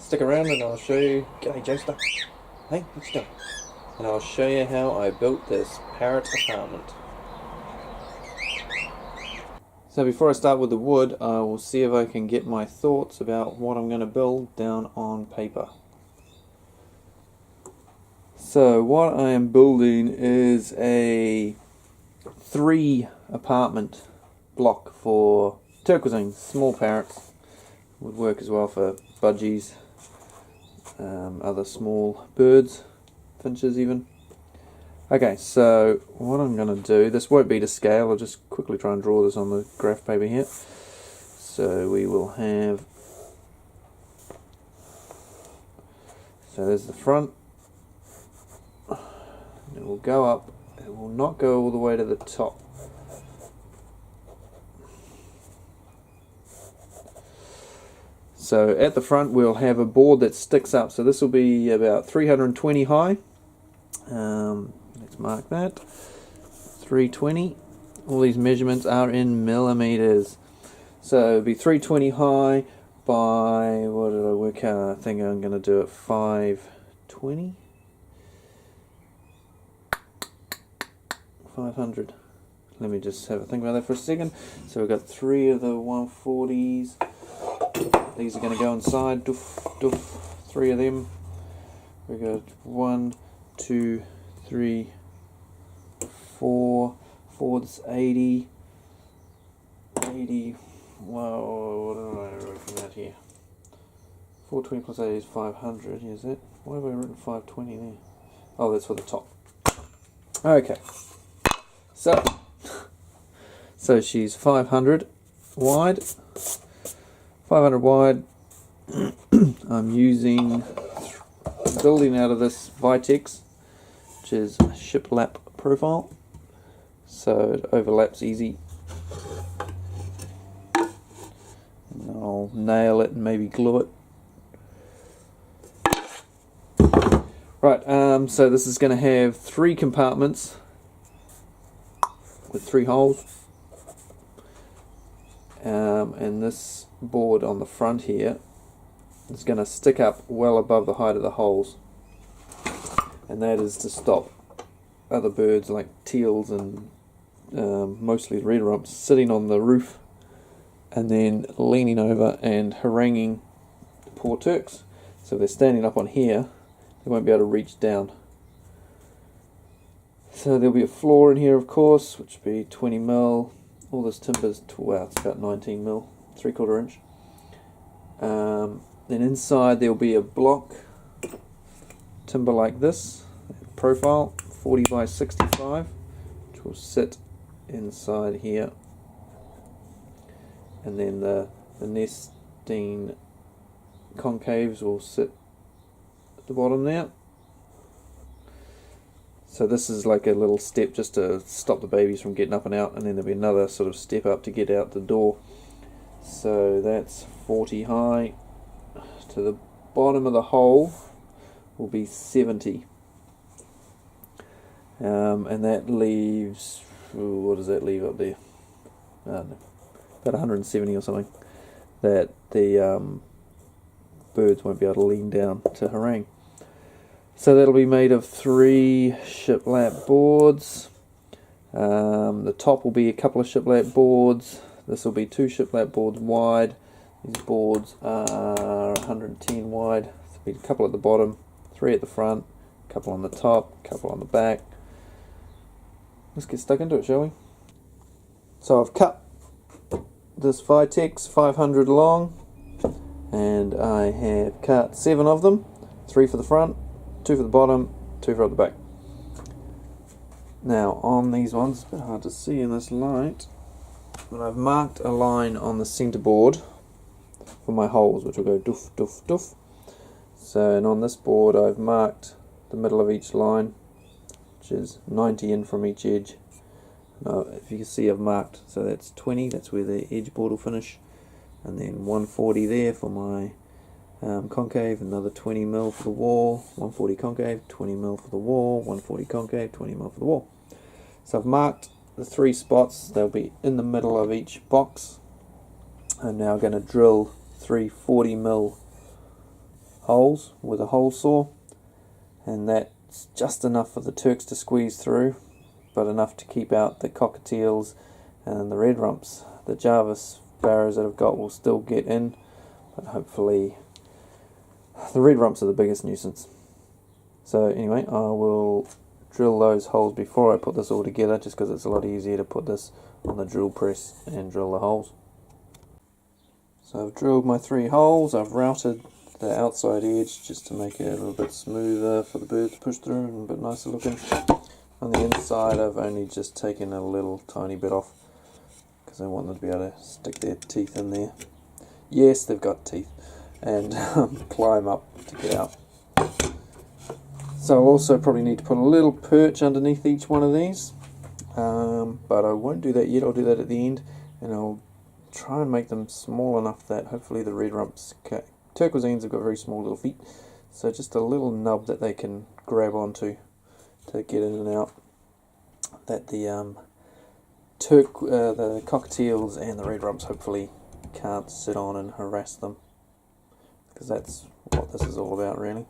stick around and I'll show you. G'day, Joester. Hey, what you doing? And I'll show you how I built this parrot apartment. So before I start with the wood, I will see if I can get my thoughts about what I'm going to build down on paper. So what I am building is a 3 apartment block for turquoisine, small parrots. Would work as well for budgies, other small birds, finches even. Okay, so what I'm going to do, this won't be to scale, I'll just quickly try and draw this on the graph paper here. So we will have, so there's the front, it will go up, it will not go all the way to the top. So at the front we'll have a board that sticks up, so this will be about 320 high. Let's mark that, 320. All these measurements are in millimeters. So it'll be 320 high by, what did I work out? I think I'm going to do it 520. 500. Let me just have a think about that for a second. So we've got 3 of the 140s. These are going to go inside. Doof, doof. 3 of them. We've got 1, 2, 3, 4. 4, that's 80. 80. Whoa, what did I write from that here? 420 plus 80 is 500. Is it? Why have I written 520 there? Oh, that's for the top. Okay. So she's 500 wide. 500 wide. I'm using, building out of this Vitex, which is a shiplap profile, so it overlaps easy. And I'll nail it and maybe glue it. Right, so this is going to have 3 compartments with 3 holes, and this board on the front here is going to stick up well above the height of the holes, and that is to stop other birds like teals and mostly red rumps sitting on the roof and then leaning over and haranguing the poor turks. So if they're standing up on here, they won't be able to reach down. So there'll be a floor in here, of course, which will be 20 mil. All this timber's, well, it's about 19 mil, 3/4 inch. Then inside there'll be a block timber like this, profile, 40 by 65, which will sit inside here. And then the nesting concaves will sit at the bottom there. So this is like a little step just to stop the babies from getting up and out, and then there'll be another sort of step up to get out the door. So that's 40 high. To the bottom of the hole will be 70. And that leaves, what does that leave up there? I don't know, about 170 or something, that the birds won't be able to lean down to harangue. So that'll be made of 3 shiplap boards. The top will be a couple of shiplap boards. This will be 2 shiplap boards wide. These boards are 110 wide. There'll be a couple at the bottom, 3 at the front, a couple on the top, a couple on the back. Let's get stuck into it, shall we? So I've cut this Vitex 500 long, and I have cut 7 of them, 3 for the front, 2 for the bottom, 2 for the back. Now on these ones, it's a bit hard to see in this light, but I've marked a line on the centre board for my holes, which will go doof, doof, doof. So, and on this board I've marked the middle of each line, which is 90 in from each edge. Now, if you can see, I've marked, so that's 20, that's where the edge board will finish, and then 140 there for my concave, another 20 mil for the wall, 140 concave, 20 mil for the wall, 140 concave, 20 mil for the wall. So I've marked the 3 spots, they'll be in the middle of each box. I'm now going to drill 3 40 mil holes with a hole saw, and that's just enough for the Turks to squeeze through, but enough to keep out the Cockatiels and the red rumps. The Jarvis sparrows that I've got will still get in, but hopefully the red rumps are the biggest nuisance. So anyway, I will drill those holes before I put this all together, just because it's a lot easier to put this on the drill press and drill the holes. So I've drilled my 3 holes. I've routed the outside edge just to make it a little bit smoother for the bird to push through and a bit nicer looking. On the inside I've only just taken a little tiny bit off because I want them to be able to stick their teeth in there. Yes, they've got teeth, and climb up to get out. So I'll also probably need to put a little perch underneath each one of these, but I won't do that yet. I'll do that at the end, and I'll try and make them small enough that hopefully the red rumps, turquoisines have got very small little feet, so just a little nub that they can grab onto to get in and out, that the the cockatiels and the red rumps hopefully can't sit on and harass them, because that's what this is all about really.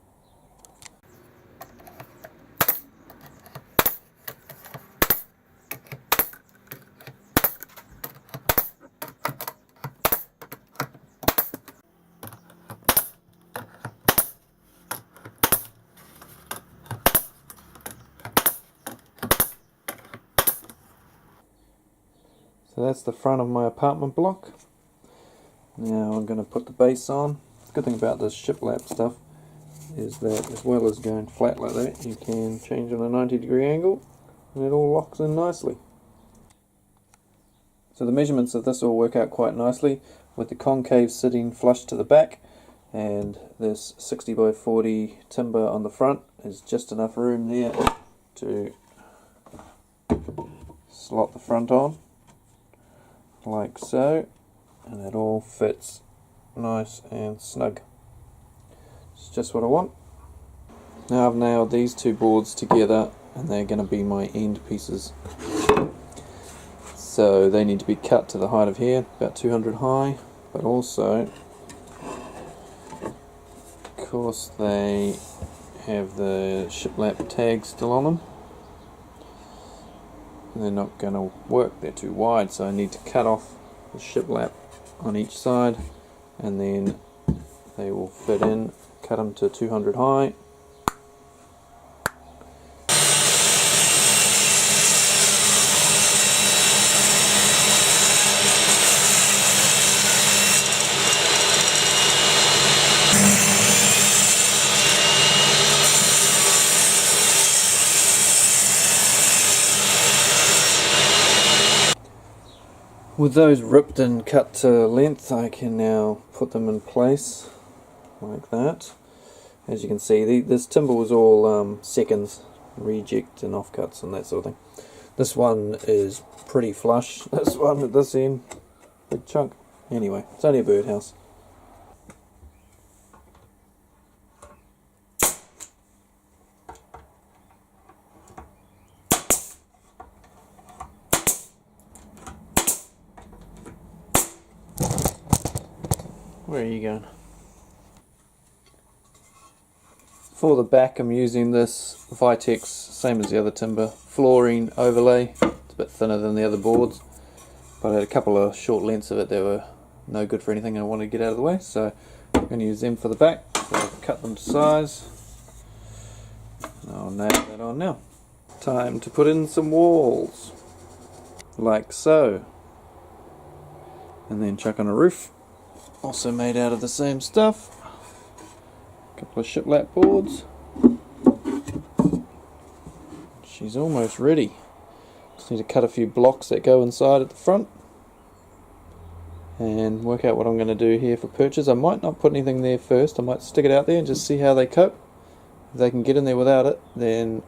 So that's the front of my apartment block. Now I'm going to put the base on. The good thing about this shiplap stuff is that as well as going flat like that, you can change on a 90-degree angle and it all locks in nicely. So the measurements of this all work out quite nicely, with the concave sitting flush to the back, and this 60 by 40 timber on the front is just enough room there to slot the front on like so, and it all fits nice and snug. It's just what I want. Now I've nailed these 2 boards together, and they're going to be my end pieces. So they need to be cut to the height of here, about 200 high, but also, of course, they have the shiplap tags still on them. They're not going to work, they're too wide, so I need to cut off the shiplap on each side, and then they will fit in. Cut them to 200 high. With those ripped and cut to length, I can now put them in place like that. As you can see, this timber was all seconds, reject and offcuts and that sort of thing. This one is pretty flush. This one at this end, big chunk. Anyway, it's only a birdhouse. Where are you going? For the back I'm using this Vitex, same as the other timber, fluorine overlay. It's a bit thinner than the other boards, but I had a couple of short lengths of it that were no good for anything and I wanted to get out of the way, so I'm going to use them for the back. So I've cut them to size. I'll nail that on now. Time to put in some walls, like so, and then chuck on a roof. Also made out of the same stuff. A couple of shiplap boards. She's almost ready. Just need to cut a few blocks that go inside at the front and work out what I'm going to do here for perches. I might not put anything there first. I might stick it out there and just see how they cope. If they can get in there without it, then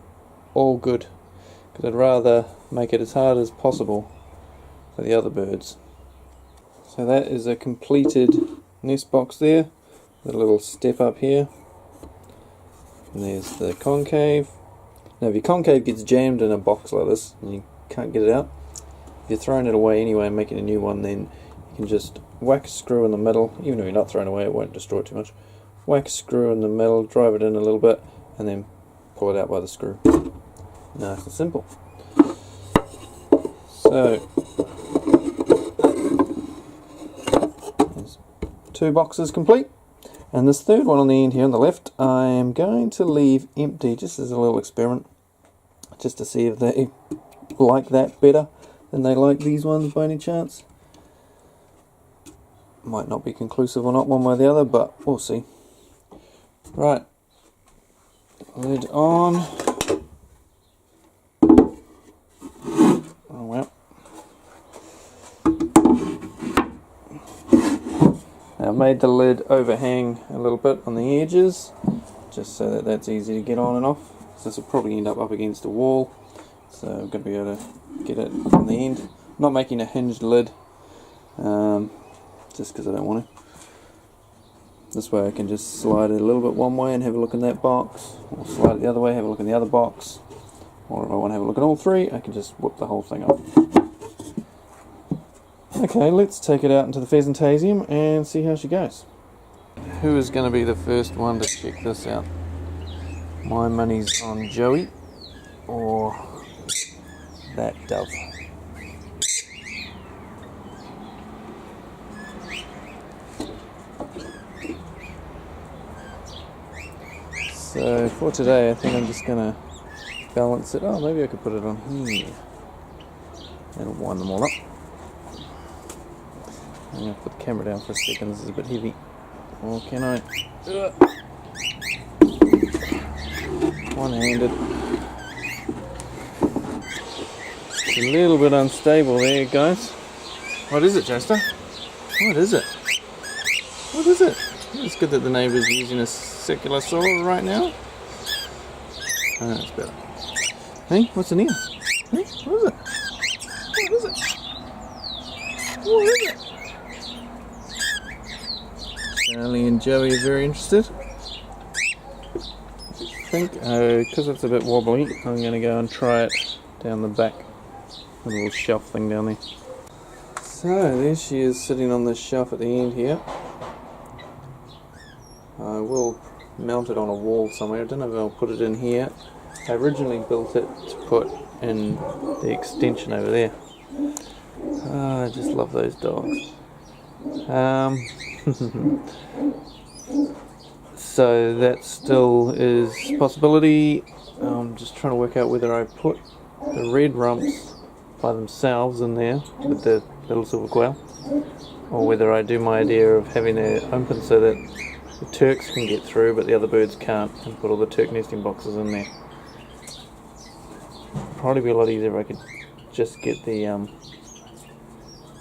all good, because I'd rather make it as hard as possible for the other birds. So that is a completed nest box there, with a little step up here, and there's the concave. Now if your concave gets jammed in a box like this and you can't get it out, if you're throwing it away anyway and making a new one, then you can just whack a screw in the middle. Even if you're not throwing it away, it won't destroy it too much. whack a screw in the middle, drive it in a little bit, and then pull it out by the screw. Nice and simple. So, there's 2 boxes complete. And this third one on the end here on the left, I am going to leave empty just as a little experiment. Just to see if they like that better than they like these ones by any chance. Might not be conclusive or not one way or the other, but we'll see. Right. Lid on. Oh well. Now, I've made the lid overhang a little bit on the edges, just so that that's easy to get on and off. So this will probably end up against a wall, so I'm going to be able to get it from the end. I'm not making a hinged lid, just because I don't want to. This way I can just slide it a little bit one way and have a look in that box, or slide it the other way, have a look in the other box, or if I want to have a look at all 3, I can just whip the whole thing up. Okay, let's take it out into the Pheasantasium and see how she goes. Who is going to be the first one to check this out? My money's on Joey or that dove. So for today I think I'm just going to balance it. Oh, maybe I could put it on here. That'll wind them all up. I'm going to put the camera down for a second, this is a bit heavy. Or can I? One-handed. It's a little bit unstable there, guys. What is it, Joester? What is it? What is it? It's good that the neighbour's using a circular saw right now. Oh, that's better. Hey, what's in here? Hey, what is it? What is it? What is it? Charlie and Joey are very interested. I think, because it's a bit wobbly, I'm going to go and try it down the back. A little shelf thing down there. So, there she is sitting on the shelf at the end here. I will mount it on a wall somewhere. I don't know if I'll put it in here. I originally built it to put in the extension over there. I just love those dogs. So that still is a possibility. I'm just trying to work out whether I put the red rumps by themselves in there with the little silver quail, or whether I do my idea of having it open so that the Turks can get through but the other birds can't, and put all the Turk nesting boxes in there. Probably be a lot easier if I could just get the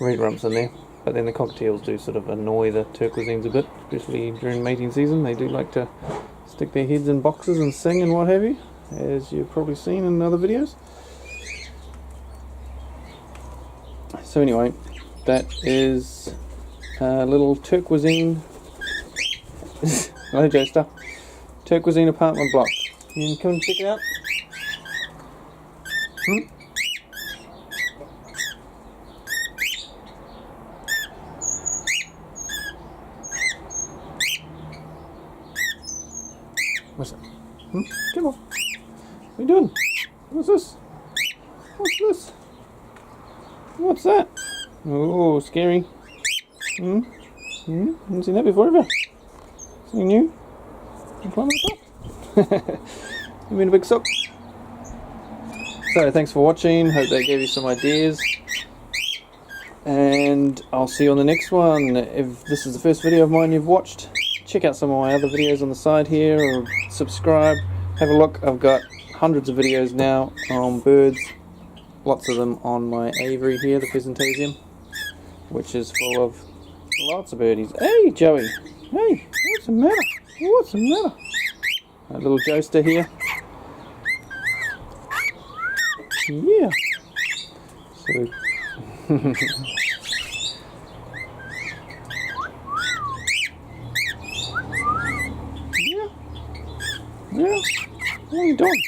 red rumps in there. But then the cockatiels do sort of annoy the turquoisines a bit, especially during mating season. They do like to stick their heads in boxes and sing and what have you, as you've probably seen in other videos. So anyway, that is a little turquoisine hello Joester, turquoisine apartment block. You can come and check it out. What's that? Come on. What are you doing? What's this? What's this? What's that? Oh, scary. Haven't seen that before, have you? Something new? You climbing the top? You mean a big sock? So, thanks for watching. Hope that gave you some ideas. And I'll see you on the next one. If this is the first video of mine you've watched, check out some of my other videos on the side here, or subscribe, have a look. I've got hundreds of videos now on birds, lots of them on my aviary here, the Pheasantasium, which is full of lots of birdies. Hey Joey, hey, what's the matter? What's the matter? A little Joester here. Yeah. So Yeah. What are you doing?